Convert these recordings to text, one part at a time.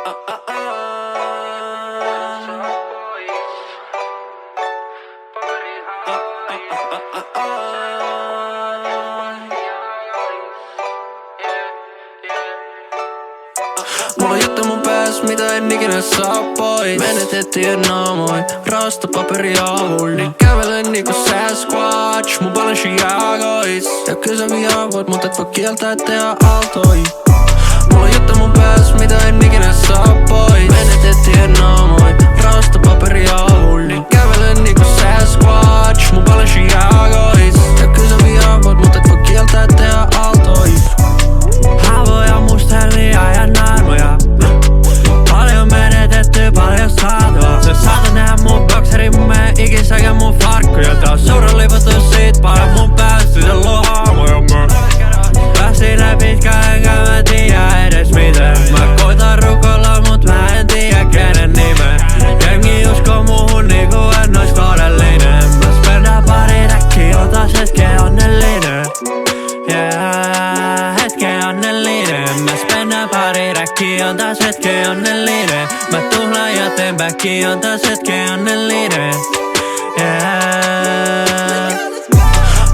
Mulla on juttu mun pääs, mitä en ikinä saa pois. Menetettiin naamoin, rastapaperia avulla. Niin kävelen niinku Sasquatch, mun balanssi jaakois. Ja kyllä sä vihaavoit, mut et voi kieltää, et tehdä aaltoi. Mulla on juttu mun pääs, mitä en ikinä saa pois. Menetettiin naamoin, rastapaperia avulla. Niin kävelen niinku Sasquatch, mun balanssi jaakois. Ja kyllä sä vihaavoit, mut et voi kieltää, et tehdä aaltoi. Haavoja, mustelia ja naarmoja. Paljon menetetty, paljon saatua. Sä saatat nähdä mun bokserin, mä en ikisäkä mun farkkuja. Tää on suuren lipotus siitä, paljon mun päästä siellä on haamoja. Mä pääsin näin pitkään, enkä mä tiedä edes miten. Mä koitan rukoilla, mut mä en tiedä kenen nimen. Jengi uskoo muuhun niinku en ois todellinen. Mä spendään pari räkkiä, otas hetken onnellinen. Yeah, hetken onnellinen. Mä spennään pari räkkiä, on taas hetken onnellinen. Mä tuhlaan joten backi, on taas hetken onnellinen. Yeah.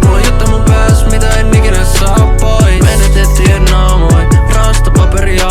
Mulla on juttu mun pääs, mitä en ikinä saa pois. Menetettiin naamoin, rastapaperia